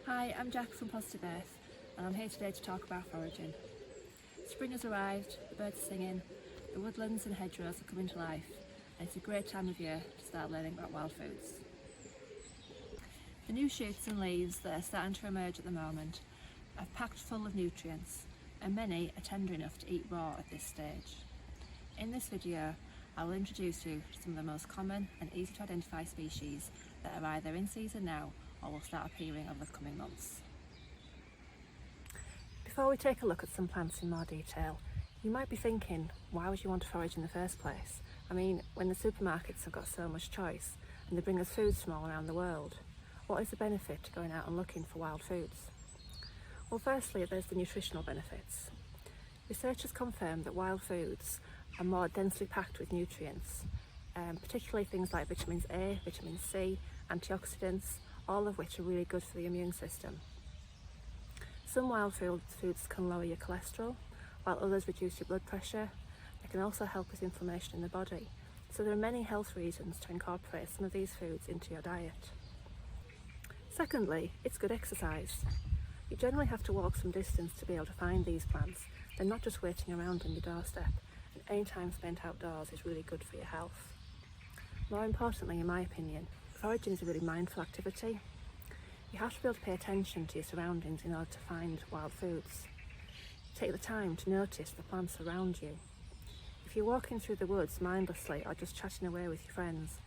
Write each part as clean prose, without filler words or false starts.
Hi, I'm Jack from Positive Earth and I'm here today to talk about foraging. Spring has arrived, the birds are singing, the woodlands and hedgerows are coming to life, and it's a great time of year to start learning about wild foods. The new shoots and leaves that are starting to emerge at the moment are packed full of nutrients, and many are tender enough to eat raw at this stage. In this video, I will introduce you to some of the most common and easy to identify species that are either in season now or will start appearing over the coming months. Before we take a look at some plants in more detail, you might be thinking, why would you want to forage in the first place? I mean, when the supermarkets have got so much choice and they bring us foods from all around the world, what is the benefit to going out and looking for wild foods? Well, firstly, there's the nutritional benefits. Researchers confirm that wild foods are more densely packed with nutrients, particularly things like vitamins A, vitamin C, antioxidants, all of which are really good for the immune system. Some wild foods can lower your cholesterol, while others reduce your blood pressure. They can also help with inflammation in the body. So there are many health reasons to incorporate some of these foods into your diet. Secondly, it's good exercise. You generally have to walk some distance to be able to find these plants. They're not just waiting around on your doorstep, and any time spent outdoors is really good for your health. More importantly, in my opinion, foraging is a really mindful activity. You have to be able to pay attention to your surroundings in order to find wild foods. Take the time to notice the plants around you. If you're walking through the woods mindlessly or just chatting away with your friends,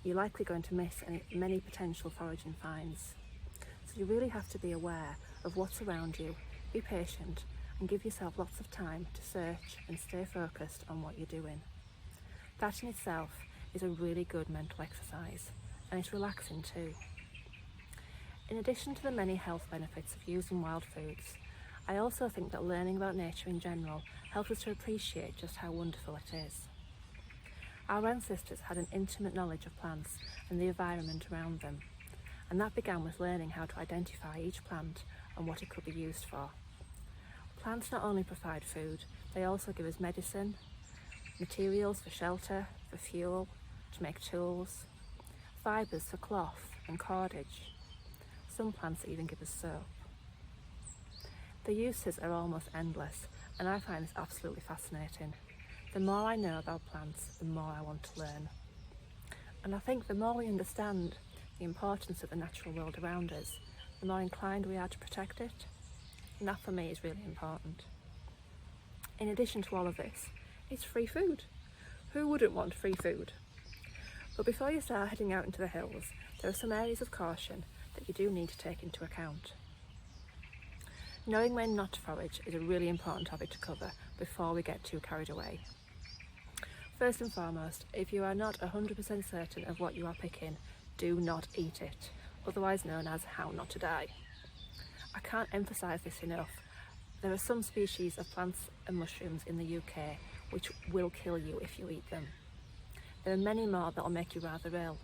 you're likely going to miss many potential foraging finds. So you really have to be aware of what's around you, be patient, and give yourself lots of time to search and stay focused on what you're doing. That in itself is a really good mental exercise, and it's relaxing too. In addition to the many health benefits of using wild foods, I also think that learning about nature in general helps us to appreciate just how wonderful it is. Our ancestors had an intimate knowledge of plants and the environment around them, and that began with learning how to identify each plant and what it could be used for. Plants not only provide food, they also give us medicine, materials for shelter, for fuel, to make tools, fibres for cloth and cordage. Some plants even give us soap. The uses are almost endless, and I find this absolutely fascinating. The more I know about plants, the more I want to learn. And I think the more we understand the importance of the natural world around us, the more inclined we are to protect it. And that for me is really important. In addition to all of this, it's free food. Who wouldn't want free food? But before you start heading out into the hills, there are some areas of caution that you do need to take into account. Knowing when not to forage is a really important topic to cover before we get too carried away. First and foremost, if you are not 100% certain of what you are picking, do not eat it, otherwise known as how not to die. I can't emphasise this enough. There are some species of plants and mushrooms in the UK which will kill you if you eat them. There are many more that will make you rather ill.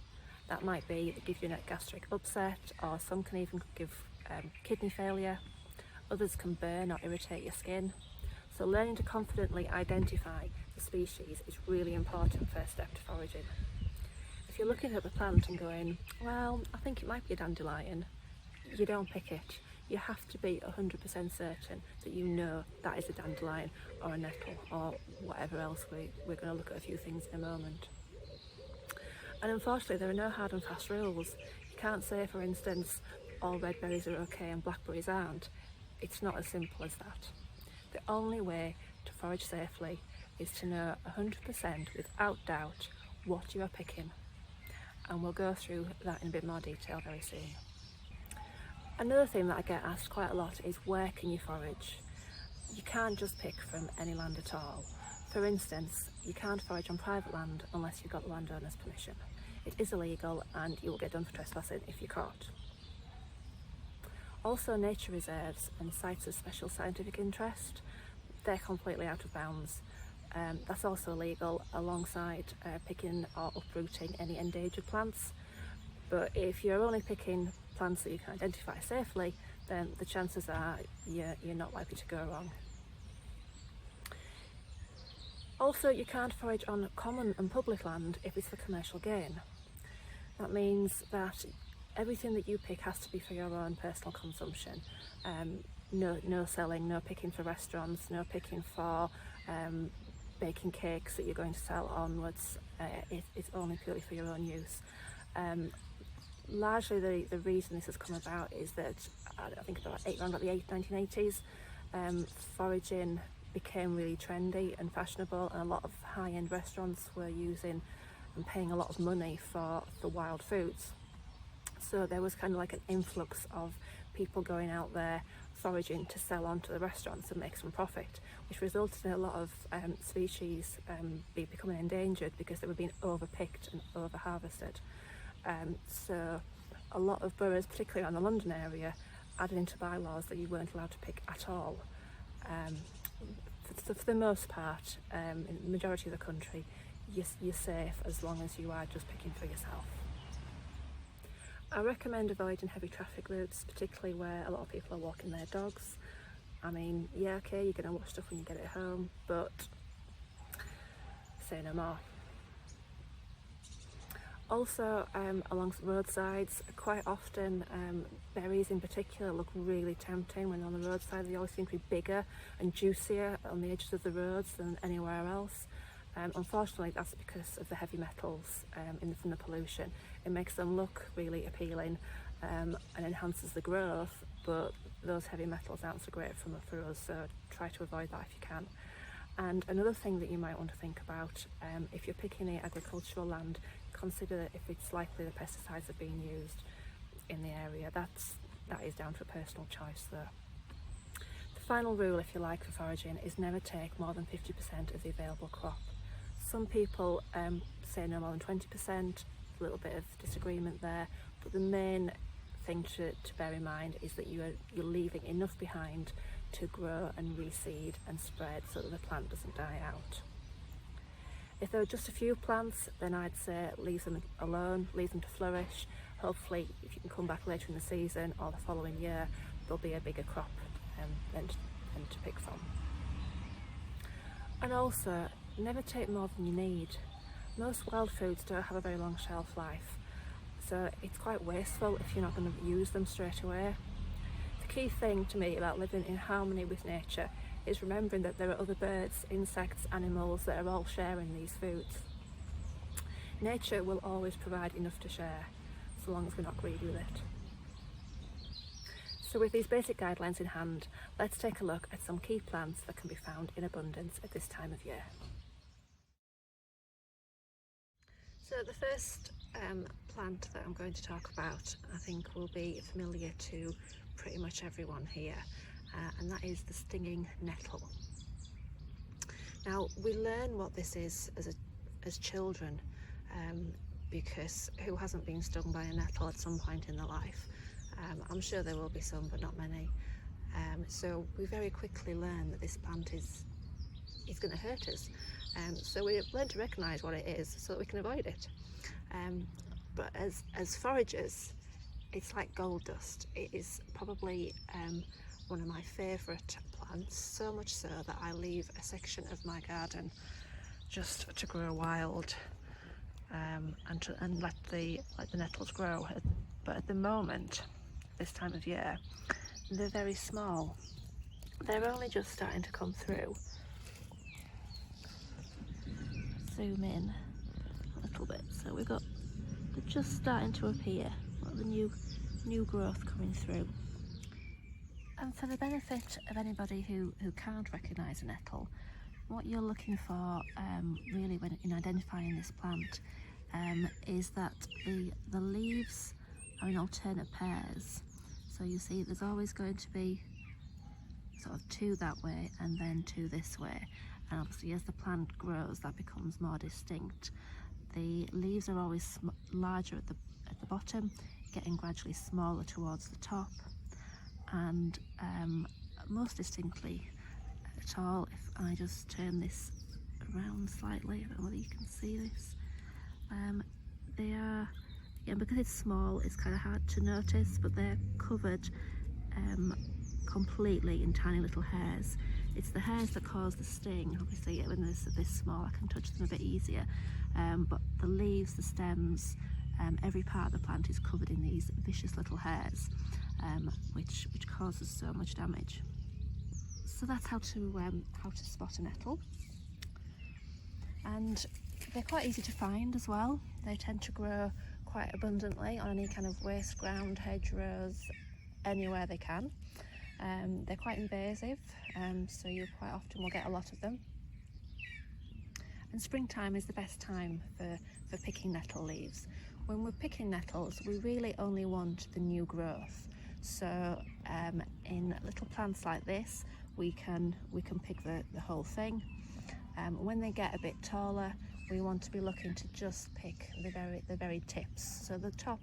That might be that give you a gastric upset, or some can even give kidney failure. Others can burn or irritate your skin. So learning to confidently identify the species is really important first step to foraging. If you're looking at the plant and going, well, I think it might be a dandelion, you don't pick it. You have to be 100% certain that you know that is a dandelion or a nettle or whatever else. We're going to look at a few things in a moment. And unfortunately, there are no hard and fast rules. You can't say, for instance, all red berries are okay and blackberries aren't. It's not as simple as that. The only way to forage safely is to know 100% without doubt what you are picking. And we'll go through that in a bit more detail very soon. Another thing that I get asked quite a lot is, where can you forage? You can't just pick from any land at all. For instance, you can't forage on private land unless you've got the landowner's permission. It is illegal and you will get done for trespassing if you're caught. Also, nature reserves and sites of special scientific interest, they're completely out of bounds. That's also illegal alongside picking or uprooting any endangered plants. But if you're only picking plants that you can identify safely, then the chances are you're not likely to go wrong. Also, you can't forage on common and public land if it's for commercial gain. That means that everything that you pick has to be for your own personal consumption. No selling, no picking for restaurants, no picking for baking cakes that you're going to sell onwards. It's only purely for your own use. Largely the reason this has come about is that I think around about the 1980s, foraging became really trendy and fashionable, and a lot of high-end restaurants were using and paying a lot of money for the wild foods. So there was kind of like an influx of people going out there foraging to sell on to the restaurants and make some profit, which resulted in a lot of species becoming endangered because they were being overpicked and over-harvested. So a lot of boroughs, particularly around the London area, added into bylaws that you weren't allowed to pick at all. For the most part, in the majority of the country, you're safe as long as you are just picking for yourself. I recommend avoiding heavy traffic routes, particularly where a lot of people are walking their dogs. I mean, yeah, okay, you're going to watch stuff when you get it home, but say no more. Also, along roadsides, quite often berries in particular look really tempting when on the roadside. They always seem to be bigger and juicier on the edges of the roads than anywhere else. Unfortunately, that's because of the heavy metals from the pollution. It makes them look really appealing and enhances the growth, but those heavy metals aren't so great for us, so try to avoid that if you can. And another thing that you might want to think about, if you're picking the agricultural land, consider if it's likely the pesticides are being used in the area. That is down to a personal choice though. The final rule, if you like, for foraging is never take more than 50% of the available crop. Some people say no more than 20%, a little bit of disagreement there, but the main thing to bear in mind is that you're leaving enough behind to grow and reseed and spread so that the plant doesn't die out. If there are just a few plants, then I'd say leave them alone, leave them to flourish. Hopefully, if you can come back later in the season or the following year, there'll be a bigger crop than to pick from. And also, never take more than you need. Most wild foods don't have a very long shelf life, so it's quite wasteful if you're not going to use them straight away. The key thing to me about living in harmony with nature is remembering that there are other birds, insects, animals that are all sharing these foods. Nature will always provide enough to share, so long as we're not greedy with it. So with these basic guidelines in hand, let's take a look at some key plants that can be found in abundance at this time of year. So the first plant that I'm going to talk about, I think will be familiar to pretty much everyone here, and that is the stinging nettle. Now, we learn what this is as children, because who hasn't been stung by a nettle at some point in their life? I'm sure there will be some, but not many. So we very quickly learn that this plant is going to hurt us. So we learn to recognise what it is so that we can avoid it. But as foragers, it's like gold dust. It is probably one of my favourite plants, so much so that I leave a section of my garden just to grow wild and let the nettles grow. But at the moment, this time of year, they're very small. They're only just starting to come through. Zoom in a little bit. So they're just starting to appear. The new growth coming through. And for the benefit of anybody who can't recognise a nettle, what you're looking for really when in identifying this plant is that the leaves are in alternate pairs. So you see there's always going to be sort of two that way and then two this way, and obviously as the plant grows that becomes more distinct. The leaves are always larger at the bottom, getting gradually smaller towards the top, and most distinctly at all, if I just turn this around slightly, I don't know whether you can see this, they are, because it's small, it's kind of hard to notice, but they're covered completely in tiny little hairs. It's the hairs that cause the sting. Obviously when they're this small I can touch them a bit easier, but the leaves, the stems, every part of the plant is covered in these vicious little hairs, which causes so much damage. So that's how to spot a nettle. And they're quite easy to find as well. They tend to grow quite abundantly on any kind of waste ground, hedgerows, anywhere they can. They're quite invasive, so you quite often will get a lot of them. And springtime is the best time for picking nettle leaves. When we're picking nettles, we really only want the new growth. So in little plants like this, we can pick the whole thing. When they get a bit taller, we want to be looking to just pick the very tips. So the top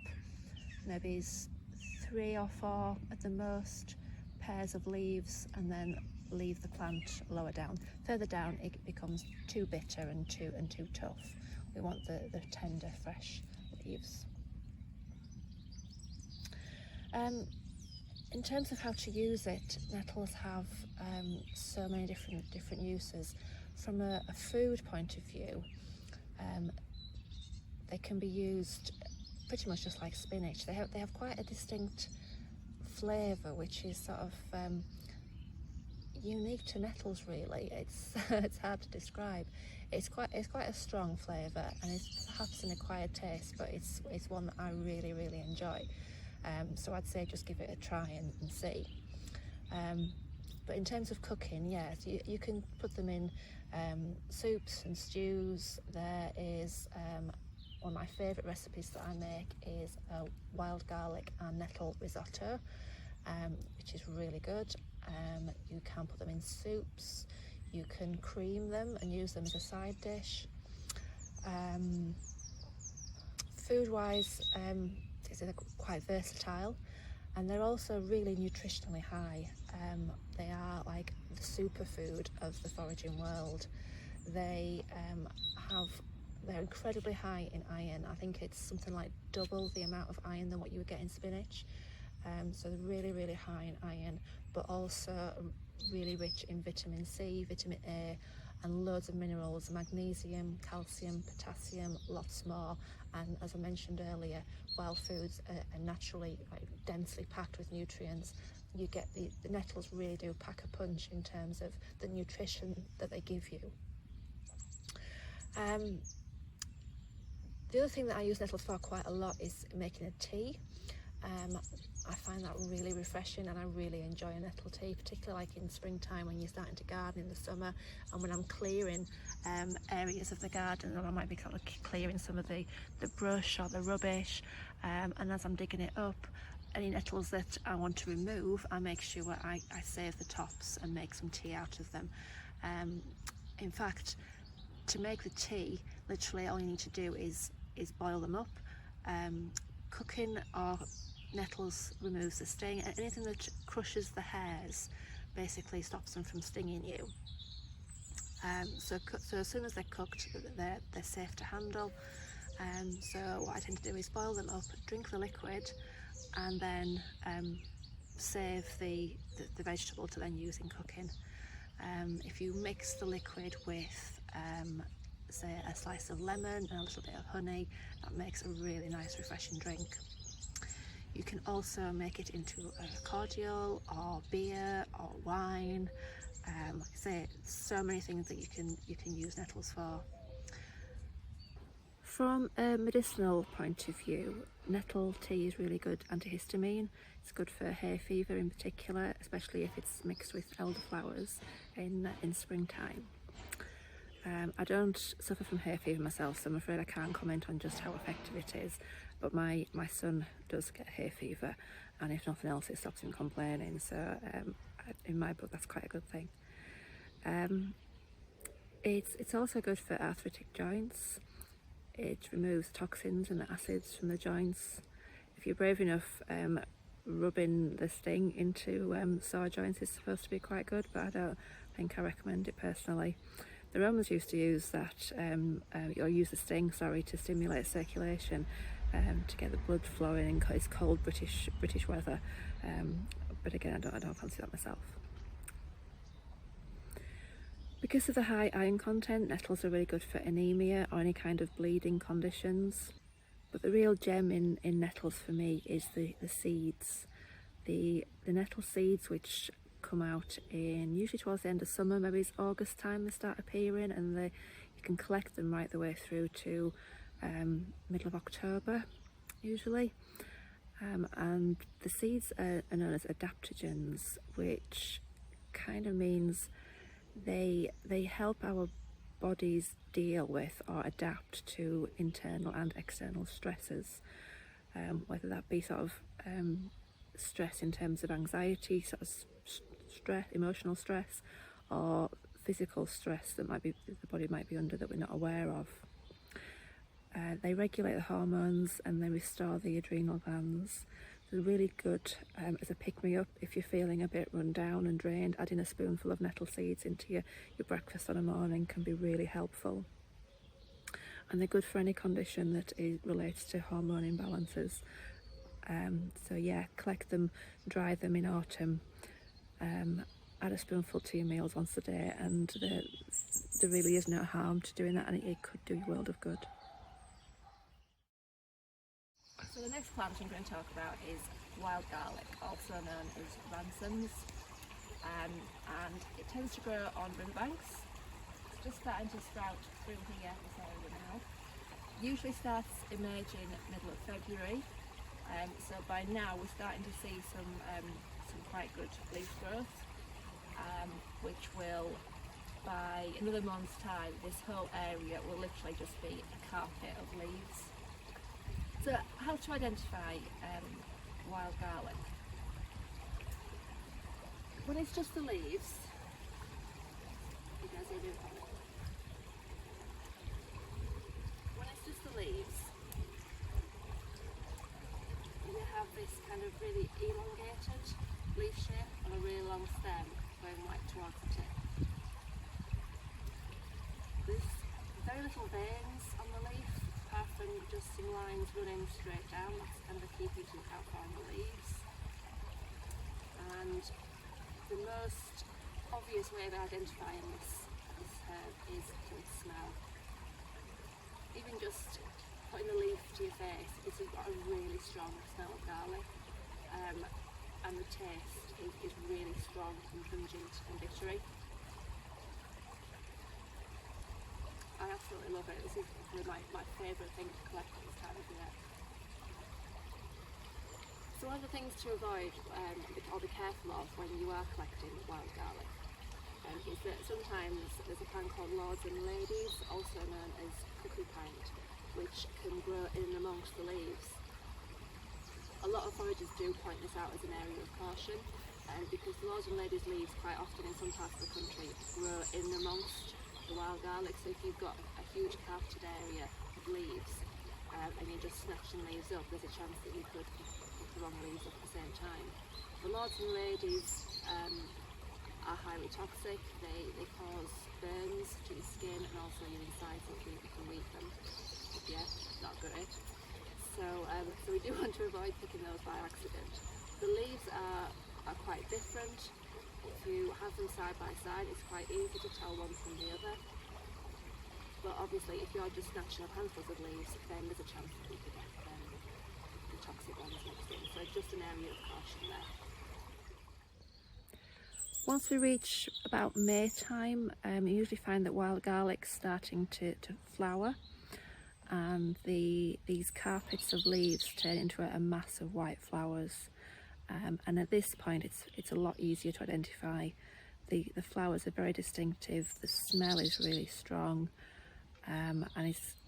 maybe is 3 or 4 at the most pairs of leaves, and then leave the plant lower down. Further down, it becomes too bitter and too tough. We want the tender, fresh leaves. In terms of how to use it, nettles have so many different uses. From a food point of view, they can be used pretty much just like spinach. They have quite a distinct flavour, which is sort of unique to nettles. Really, it's hard to describe. It's quite a strong flavour, and it's perhaps an acquired taste, but it's one that I really enjoy. So I'd say just give it a try and see. But in terms of cooking, yes, you can put them in soups and stews. There is one of my favourite recipes that I make is a wild garlic and nettle risotto, which is really good. You can put them in soups. You can cream them and use them as a side dish. Food-wise, they're quite versatile, and they're also really nutritionally high. They are like the superfood of the foraging world. They're incredibly high in iron. I think it's something like double the amount of iron than what you would get in spinach. So they're really high in iron, but also really rich in vitamin C, vitamin A, and loads of minerals: magnesium, calcium, potassium, lots more. And as I mentioned earlier, wild foods are naturally densely packed with nutrients. You get the nettles really do pack a punch in terms of the nutrition that they give you. The other thing that I use nettles for quite a lot is making a tea. I find that really refreshing, and I really enjoy a nettle tea, particularly like in springtime when you're starting to garden in the summer, and when I'm clearing areas of the garden, and I might be kind of clearing some of the brush or the rubbish, and as I'm digging it up, any nettles that I want to remove, I make sure I save the tops and make some tea out of them. In fact, to make the tea, literally all you need to do is boil them up. Cooking or nettles removes the sting, and anything that crushes the hairs basically stops them from stinging you. So as soon as they're cooked, they're safe to handle. So what I tend to do is boil them up, drink the liquid, and then save the vegetable to then use in cooking. If you mix the liquid with say a slice of lemon and a little bit of honey, that makes a really nice refreshing drink. You can also make it into a cordial or beer or wine. Like I say, so many things that you can use nettles for. From a medicinal point of view, nettle tea is really good antihistamine. It's good for hay fever in particular, especially if it's mixed with elderflowers in springtime. I don't suffer from hay fever myself, so I'm afraid I can't comment on just how effective it is, but my son does get hay fever, and if nothing else it stops him complaining, so in my book that's quite a good thing. It's also good for arthritic joints. It removes toxins and acids from the joints. If you're brave enough, rubbing the sting into sore joints is supposed to be quite good, but I don't think I recommend it personally. The Romans used to use that, or use the sting, to stimulate circulation, to get the blood flowing in it's cold British weather. But again, I don't fancy that myself. Because of the high iron content, nettles are really good for anemia or any kind of bleeding conditions. But the real gem in nettles for me is the seeds. The nettle seeds, which come out in usually towards the end of summer, maybe it's August time they start appearing, and you can collect them right the way through to middle of October usually. And the seeds are known as adaptogens, which kind of means they help our bodies deal with or adapt to internal and external stresses, whether that be sort of stress in terms of anxiety, sort of stress, emotional stress, or physical stress that the body might be under that we're not aware of. They regulate the hormones and they restore the adrenal glands. They're really good as a pick-me-up if you're feeling a bit run down and drained. Adding a spoonful of nettle seeds into your breakfast on a morning can be really helpful. And they're good for any condition that relates to hormone imbalances. So yeah, collect them, dry them in autumn, add a spoonful to your meals once a day, and there really is no harm to doing that, and it could do you a world of good. So the next plant I'm going to talk about is wild garlic, also known as ransoms, and it tends to grow on riverbanks. It's just starting to sprout through here, this area now. Usually starts emerging middle of February, so by now we're starting to see some quite good leaf growth, which will, by another month's time, this whole area will literally just be a carpet of leaves. So how to identify wild garlic? When it's just the leaves, when it's just the leaves, you have this kind of really elongated leaf shape on a really long stem going right towards the tip. There's very little veins on the leaf, apart from just some lines running straight down. That's kind of a key thing to look out for on the leaves. And the most obvious way of identifying this herb is through its smell. Even just putting the leaf to your face, it's got a really strong smell of garlic, and the taste is really strong and pungent and bittery. I absolutely love it. This is probably my favourite thing to collect at this time of year. So one of the things to avoid or be careful of when you are collecting wild garlic is that sometimes there's a plant called lords and ladies, also known as cuckoo pint, which can grow in and amongst the leaves. A lot of foragers do point this out as an area of caution, because the lords and ladies leaves quite often in some parts of the country grow in amongst the wild garlic. So if you've got a huge carpeted area of leaves and you're just snatching leaves up, there's a chance that you could pick the wrong leaves up at the same time. The lords and ladies are highly toxic. They cause burns to your skin and also your insides if you eat them. Yeah, not great. So we do want to avoid picking those by accident. The leaves are quite different. If you have them side by side, it's quite easy to tell one from the other. But obviously, if you're just snatching up handfuls of leaves, then there's a chance that you could get the toxic ones mixed in. So just an area of caution there. Once we reach about May time, you usually find that wild garlic's starting to flower, and these carpets of leaves turn into a mass of white flowers. And at this point it's a lot easier to identify. The flowers are very distinctive, the smell is really strong, and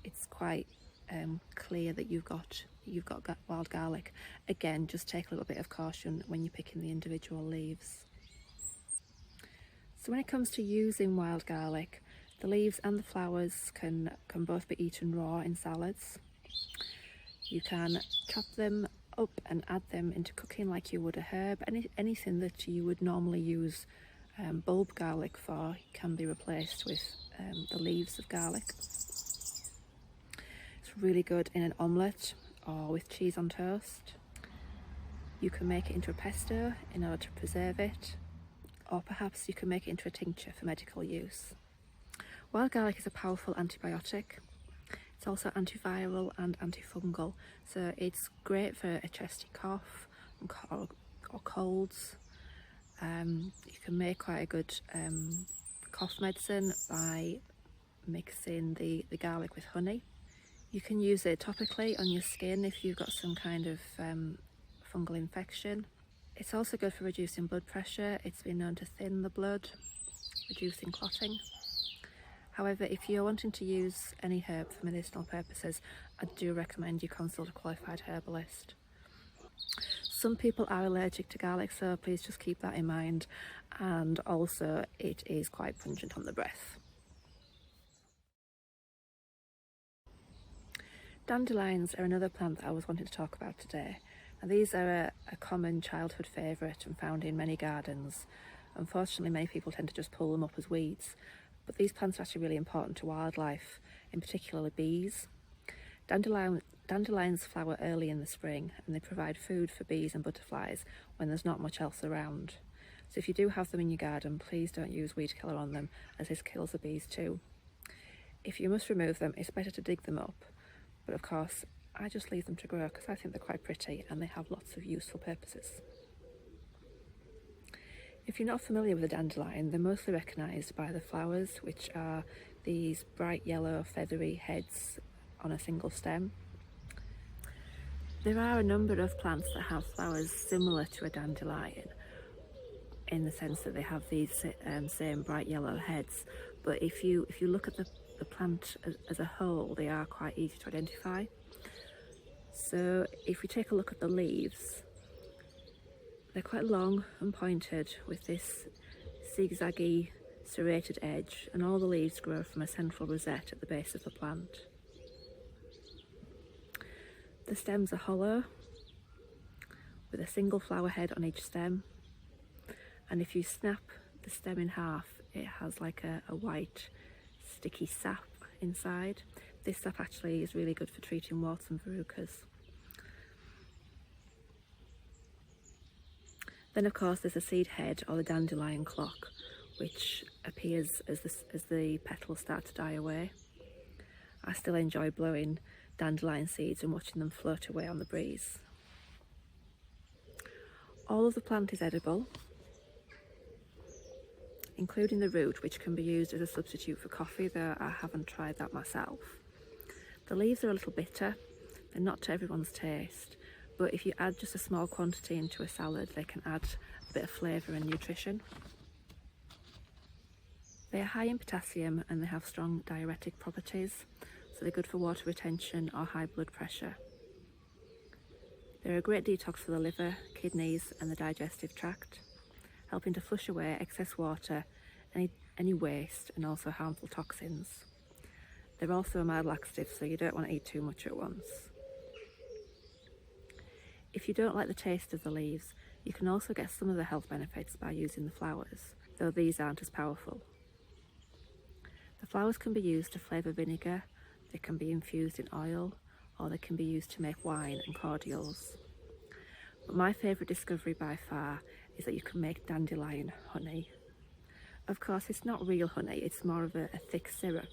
it's quite clear that you've got wild garlic. Again, just take a little bit of caution when you're picking the individual leaves. So when it comes to using wild garlic, the leaves and the flowers can both be eaten raw in salads. You can chop them up and add them into cooking like you would a herb. Anything that you would normally use bulb garlic for can be replaced with the leaves of garlic. It's really good in an omelette or with cheese on toast. You can make it into a pesto in order to preserve it, or perhaps you can make it into a tincture for medical use. Wild garlic is a powerful antibiotic. It's It's also antiviral and antifungal, so it's great for a chesty cough or colds. You can make quite a good cough medicine by mixing the garlic with honey. You can use it topically on your skin if you've got some kind of fungal infection. It's also good for reducing blood pressure. It's been known to thin the blood, reducing clotting. However, if you're wanting to use any herb for medicinal purposes, I do recommend you consult a qualified herbalist. Some people are allergic to garlic, so please just keep that in mind, and also it is quite pungent on the breath. Dandelions are another plant that I was wanting to talk about today. Now, these are a common childhood favourite and found in many gardens. Unfortunately, many people tend to just pull them up as weeds, but these plants are actually really important to wildlife, in particular bees. Dandelions flower early in the spring, and they provide food for bees and butterflies when there's not much else around. So if you do have them in your garden, please don't use weed killer on them, as this kills the bees too. If you must remove them, it's better to dig them up. But of course, I just leave them to grow because I think they're quite pretty and they have lots of useful purposes. If you're not familiar with a dandelion, they're mostly recognised by the flowers, which are these bright yellow feathery heads on a single stem. There are a number of plants that have flowers similar to a dandelion, in the sense that they have these same bright yellow heads, but if you look at the plant as a whole, they are quite easy to identify. So if we take a look at the leaves, they're quite long and pointed with this zigzaggy serrated edge, and all the leaves grow from a central rosette at the base of the plant. The stems are hollow with a single flower head on each stem, and if you snap the stem in half, it has like a white sticky sap inside. This sap actually is really good for treating warts and verrucas. Then of course there's the seed head, or the dandelion clock, which appears as the petals start to die away. I still enjoy blowing dandelion seeds and watching them float away on the breeze. All of the plant is edible, including the root, which can be used as a substitute for coffee, though I haven't tried that myself. The leaves are a little bitter, they're not to everyone's taste, but if you add just a small quantity into a salad, they can add a bit of flavour and nutrition. They are high in potassium and they have strong diuretic properties, so they're good for water retention or high blood pressure. They're a great detox for the liver, kidneys and the digestive tract, helping to flush away excess water, any waste and also harmful toxins. They're also a mild laxative, so you don't want to eat too much at once. If you don't like the taste of the leaves, you can also get some of the health benefits by using the flowers, though these aren't as powerful. The flowers can be used to flavour vinegar, they can be infused in oil, or they can be used to make wine and cordials. But my favourite discovery by far is that you can make dandelion honey. Of course, it's not real honey, it's more of a thick syrup,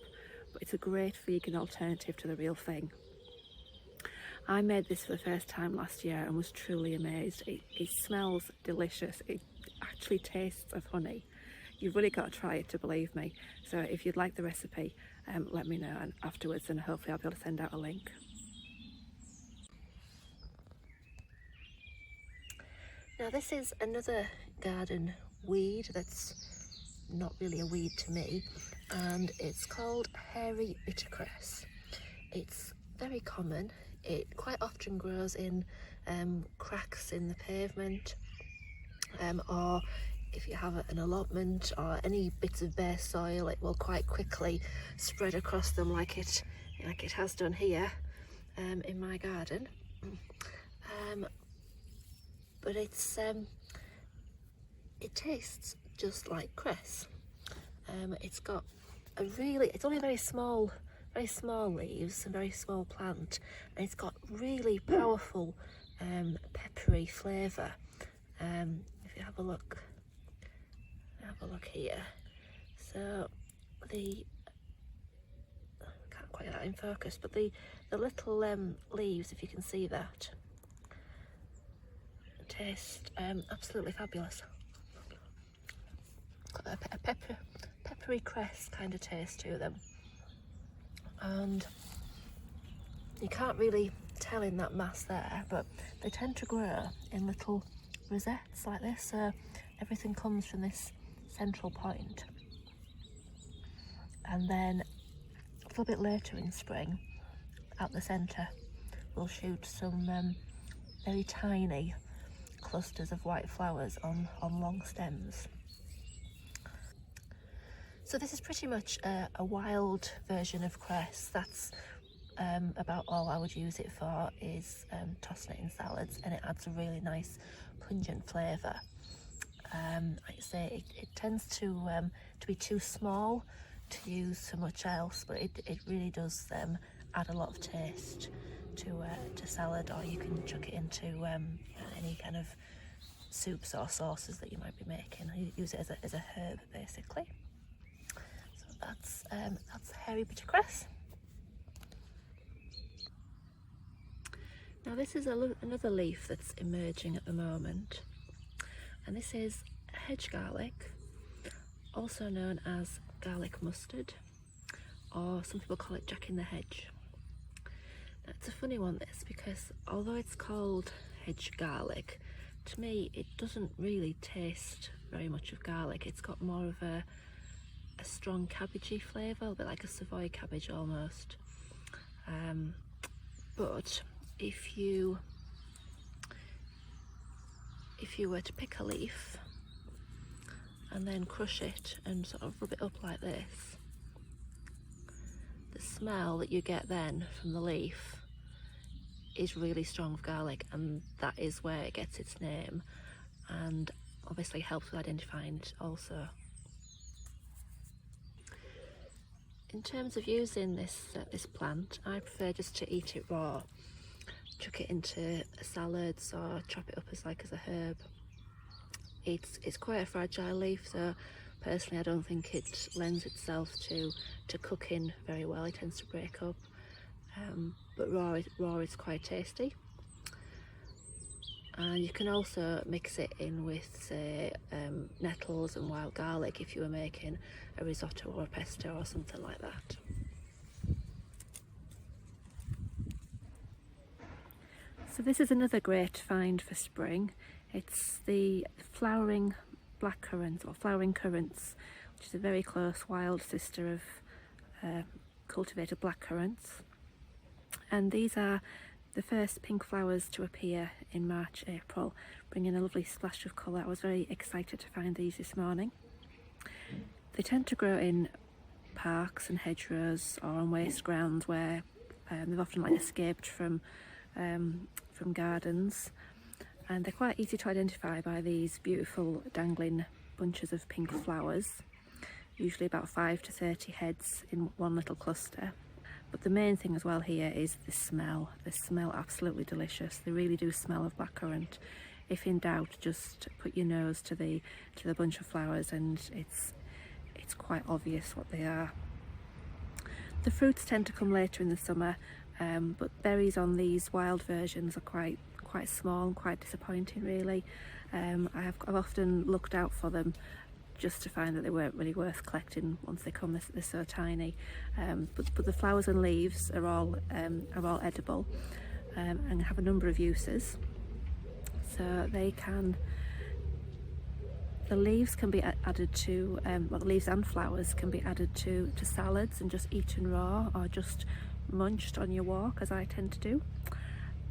but it's a great vegan alternative to the real thing. I made this for the first time last year and was truly amazed. It smells delicious, it actually tastes of honey. You've really got to try it to believe me. So if you'd like the recipe, let me know afterwards, and hopefully I'll be able to send out a link. Now this is another garden weed that's not really a weed to me, and it's called hairy bittercress. It's very common. It quite often grows in cracks in the pavement, or if you have an allotment or any bits of bare soil, it will quite quickly spread across them like it has done here in my garden. But it tastes just like cress. It's got it's only very small leaves and very small plant, and it's got really powerful peppery flavour. If you have a look here, so can't quite that in focus, but the little leaves, if you can see that, taste absolutely fabulous. Got a peppery cress kind of taste to them, and you can't really tell in that mass there, but they tend to grow in little rosettes like this, so everything comes from this central point, and then a little bit later in spring, out the centre, we'll shoot some very tiny clusters of white flowers on long stems. So this is pretty much a wild version of cress. That's about all I would use it for, is tossing it in salads, and it adds a really nice pungent flavour. Like I say, it tends to be too small to use for much else, but it really does add a lot of taste to salad, or you can chuck it into any kind of soups or sauces that you might be making. You use it as a herb basically. So that's hairy bittercress. Now this is another leaf that's emerging at the moment, and this is hedge garlic, also known as garlic mustard, or some people call it jack in the hedge. Now, it's a funny one this, because although it's called hedge garlic, to me it doesn't really taste very much of garlic. It's got more of a strong cabbagey flavour, a bit like a Savoy cabbage almost. But if you were to pick a leaf and then crush it and sort of rub it up like this, the smell that you get then from the leaf is really strong of garlic, and that is where it gets its name, and obviously helps with identifying it also. In terms of using this plant, I prefer just to eat it raw. Chuck it into salads or chop it up as a herb. It's quite a fragile leaf, so personally I don't think it lends itself to cooking very well. It tends to break up, but raw is quite tasty. And you can also mix it in with, say, nettles and wild garlic if you were making a risotto or a pesto or something like that. So this is another great find for spring. It's the flowering blackcurrants, or flowering currants, which is a very close wild sister of cultivated blackcurrants. And these are the first pink flowers to appear in March, April, bringing a lovely splash of colour. I was very excited to find these this morning. They tend to grow in parks and hedgerows or on waste grounds where they've often escaped from gardens, and they're quite easy to identify by these beautiful dangling bunches of pink flowers, usually about 5 to 30 heads in one little cluster. But the main thing as well here is the smell. They smell absolutely delicious. They really do smell of blackcurrant. If in doubt, just put your nose to the bunch of flowers and it's quite obvious what they are. The fruits tend to come later in the summer, but berries on these wild versions are quite small and quite disappointing really. I've often looked out for them just to find that they weren't really worth collecting once they come. They're so tiny, but the flowers and leaves are all edible and have a number of uses. So the leaves can be added to, the leaves and flowers can be added to salads and just eaten raw, or just munched on your walk, as I tend to do.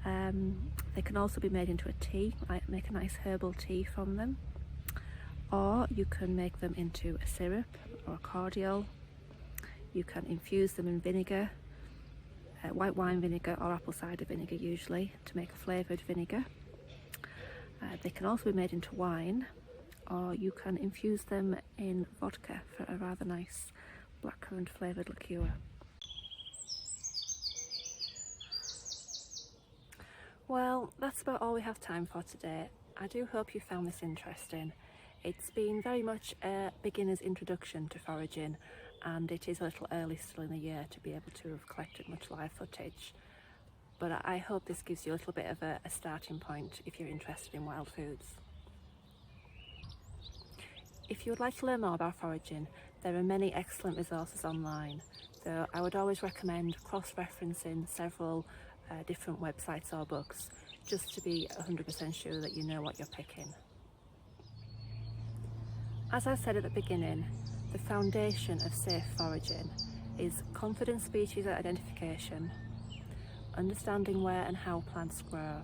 They can also be made into a tea, make a nice herbal tea from them, or you can make them into a syrup or a cordial. You can infuse them in vinegar, white wine vinegar or apple cider vinegar usually, to make a flavoured vinegar. They can also be made into wine, or you can infuse them in vodka for a rather nice blackcurrant flavoured liqueur. Well, that's about all we have time for today. I do hope you found this interesting. It's been very much a beginner's introduction to foraging, and it is a little early still in the year to be able to have collected much live footage, but I hope this gives you a little bit of a starting point if you're interested in wild foods. If you would like to learn more about foraging, there are many excellent resources online, so I would always recommend cross-referencing several different websites or books just to be 100% sure that you know what you're picking. As I said at the beginning, the foundation of safe foraging is confident species identification, understanding where and how plants grow,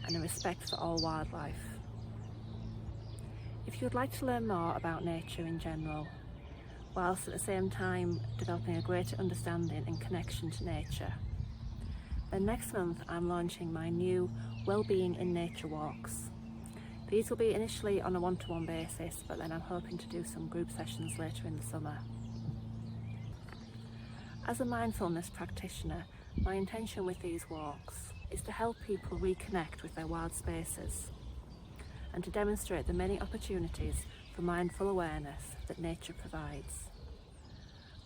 and a respect for all wildlife. If you would like to learn more about nature in general, whilst at the same time developing a greater understanding and connection to nature, then next month I'm launching my new Wellbeing in Nature walks. These will be initially on a one-to-one basis, but then I'm hoping to do some group sessions later in the summer. As a mindfulness practitioner, my intention with these walks is to help people reconnect with their wild spaces and to demonstrate the many opportunities for mindful awareness that nature provides.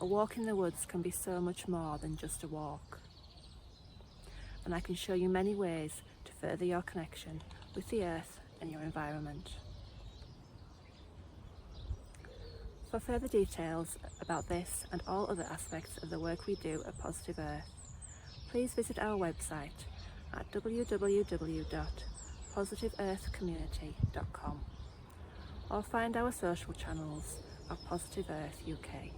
A walk in the woods can be so much more than just a walk, and I can show you many ways to further your connection with the earth and your environment. For further details about this and all other aspects of the work we do at Positive Earth, please visit our website at www.positiveearthcommunity.com or find our social channels at Positive Earth UK.